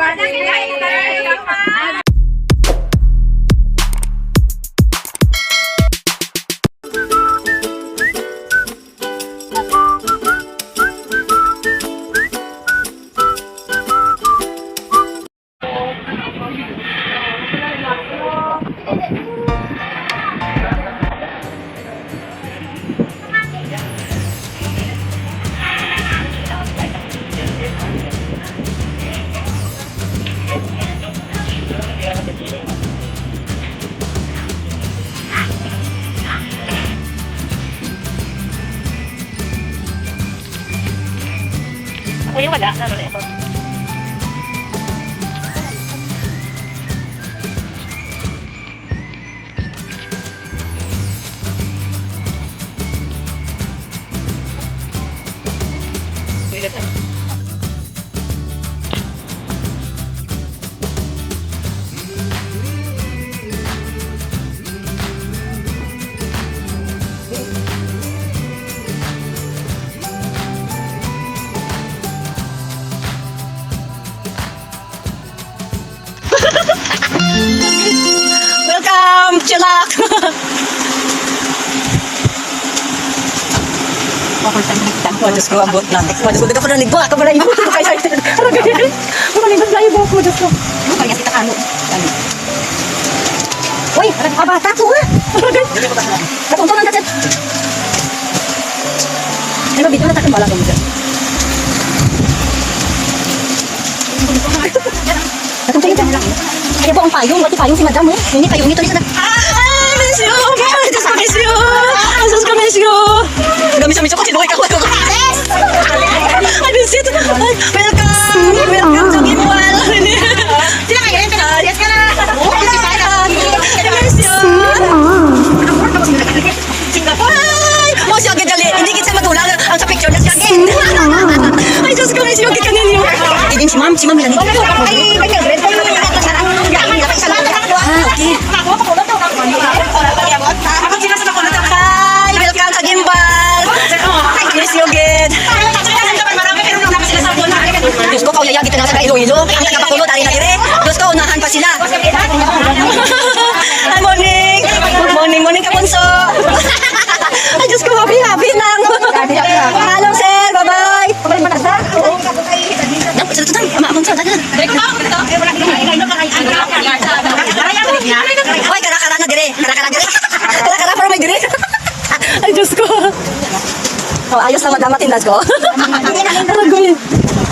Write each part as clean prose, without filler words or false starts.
birthday! Ako yung wala, lalo na ito. Welcome, Chilak! Diyos ko, abot lang. Diyos ko, daga pa na ligwa. Ito pala ibot. Kaya-excited. Ano ganyan? Makalibot lang yung buhok mo, Diyos ko. Ano kaya si Takano? Uy, abata ko ha! Ano ganyan? Natunto ng tatid. Ano ba, bito na takang balang mo dyan? Natunto yung dyan lang. Kaya po ang payong, pati payong si madam eh. Hindi payong ito. Miss you! Diyos ko, miss you! Diyos ko, miss you! Miss ko, sinuhay ka ko. I miss it! Welcome! Welcome to Gimwal! Sila kayo, yes ka na! I miss you! Singapore! Mo siya gali. Hindi kita magulang ang sa picture na siya. Ay, Diyos ko, miss you! Kika ninyo! Hindi si ma'am yan. Ay, pagka-grade. Okay. Hi! Welcome sa Gimbal! Miss you, good! Diyos ko, kauyaya kita na sa Iloilo. Ang nagkapakulo, dahil na dire. Diyos ko, unahan pa sila. Hi, morning! Morning, kapunso! Ay, Diyos ko, happy lang! Hello, sir! Bye-bye! Ay, kara-kara na dire. Kara-kara pero may dire. Ay, Diyos ko. Oh, ayos na madam matindas ko. Ano gawin?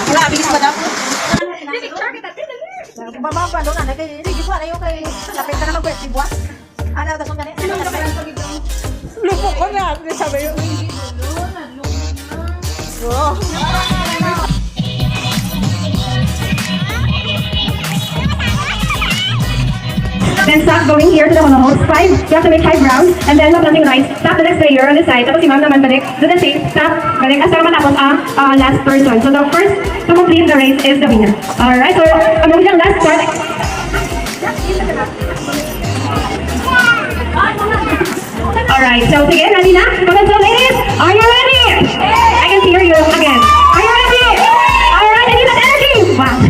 Grabe si madam. Bababa doon na kay sige po ayo kay lapit na mag si buwan. Ana da kung gani. Lupo ko na, sabi yo. Then stop going here to the monoholes. 5, you have to make 5 rounds. And then planting rice. Stop the next player on the side. Tapos si ma'am naman balik. Do the same. Stop. Balik. Hasta matapos ang last person. So the first to complete the race is the winner. Alright. So among the last part. Alright. So sige, ready na? So ladies, are you ready? I can hear you again. Are you ready? Alright. I need that energy. Wow.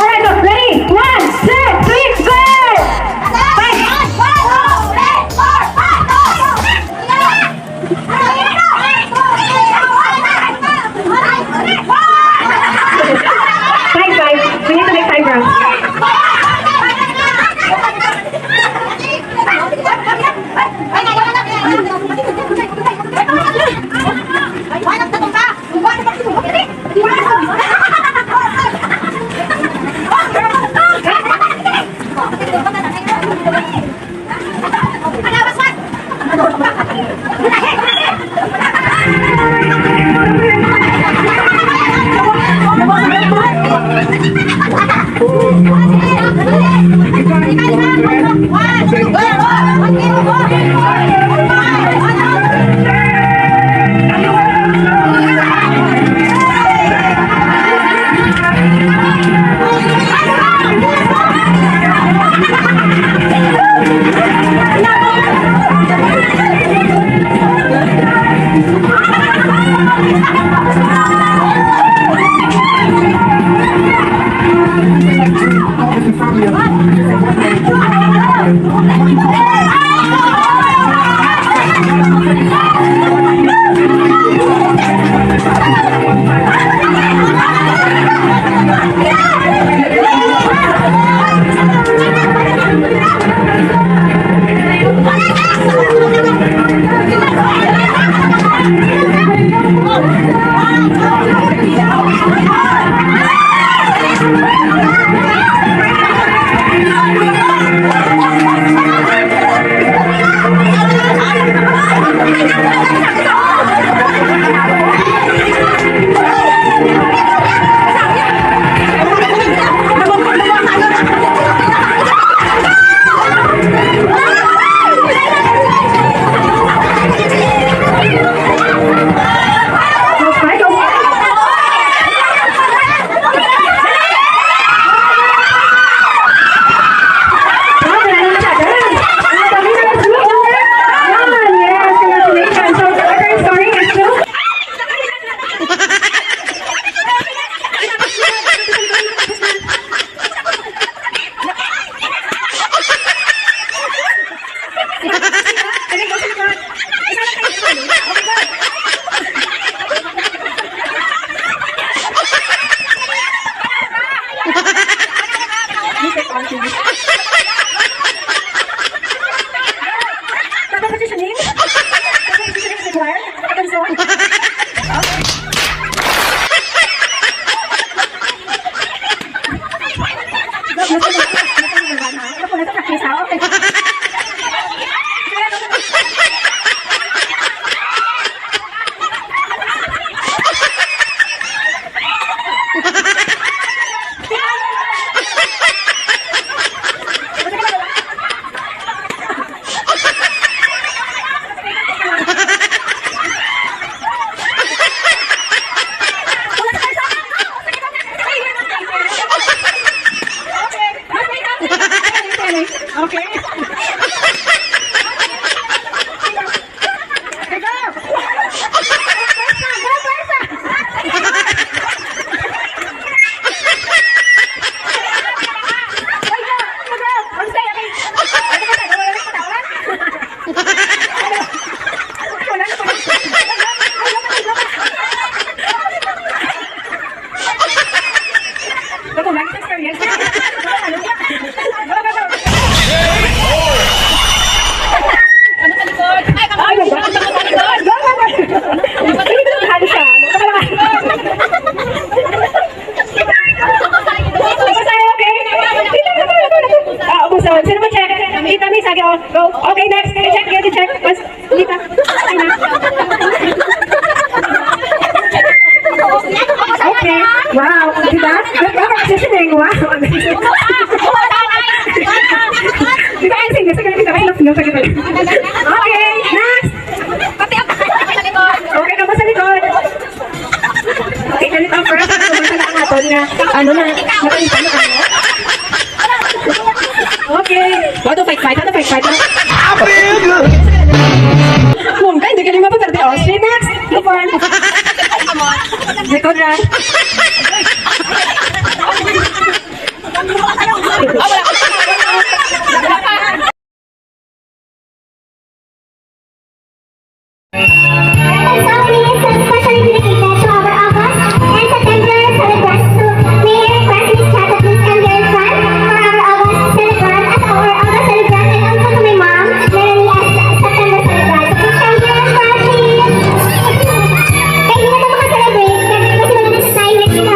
Alright. So ready? 1, 2, 3, go! We need to make 5 rounds. Go. Okay, next. Get the check. Mas, Lita. Okay. Wow. Diba? Nag-practitioning. Wow. Diba? Sige, kita. Okay, next. Okay, kamu sa likod. Okay, ganito ang first. Ano na? Nakalitan na ano? Okay. What to fight? Kung ka, hindi ka naman mapaperde. Oh, straight next. Look on. Likod lang. Thank you.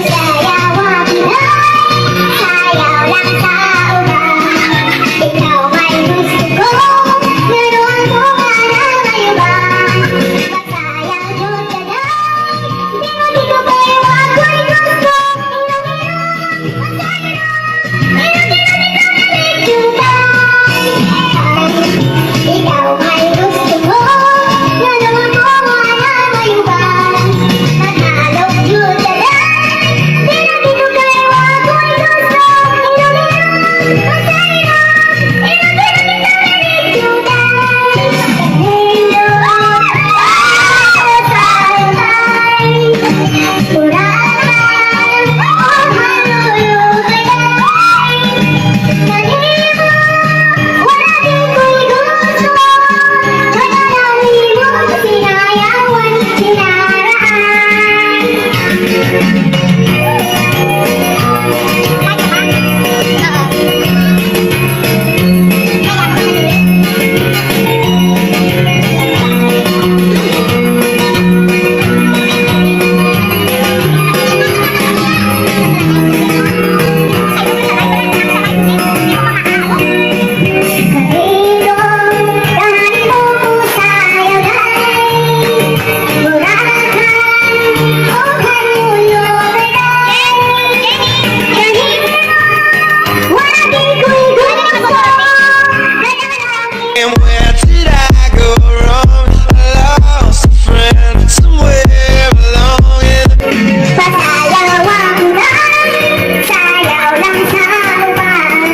Sayaw ang Pinoy, sayaw lang sa uban. Ikaw may gusto ko, ganoon mo nga na mayubang. Masayaw yun ka na, di ko kayo ako'y gusto. Ikaw may gusto mo, ganoon mo nga na mayubang. Matalog yun ka na, di ko kayo ako'y gusto. And where did I go wrong? I lost a friend somewhere along in the Pasayaw ang Pinoy, sayaw lang sa uban.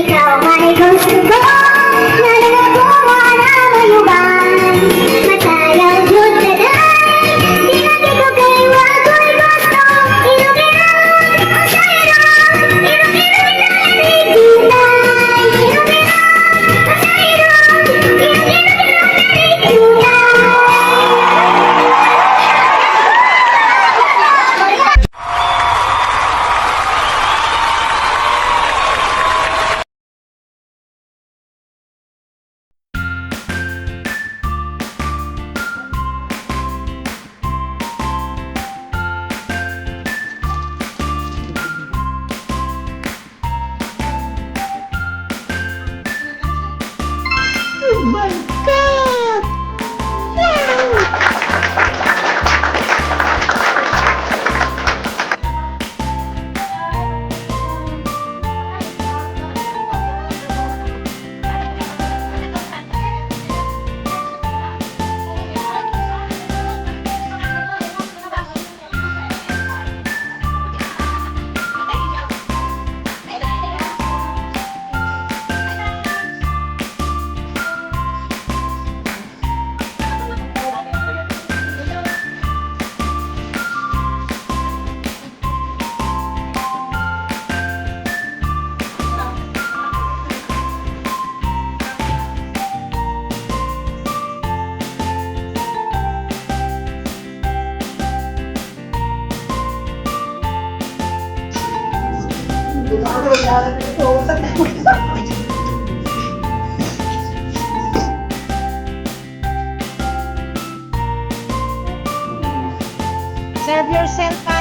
Ikaw may gusto ko, nalala ko wala mayubang. Masayaw yun ka na, di ko kayo ako'y gusto. Inuminom, ang sayaw, inuminom italig tunay. Inuminom, ang sayaw, inuminom italig tunay. Serve yourself, pa.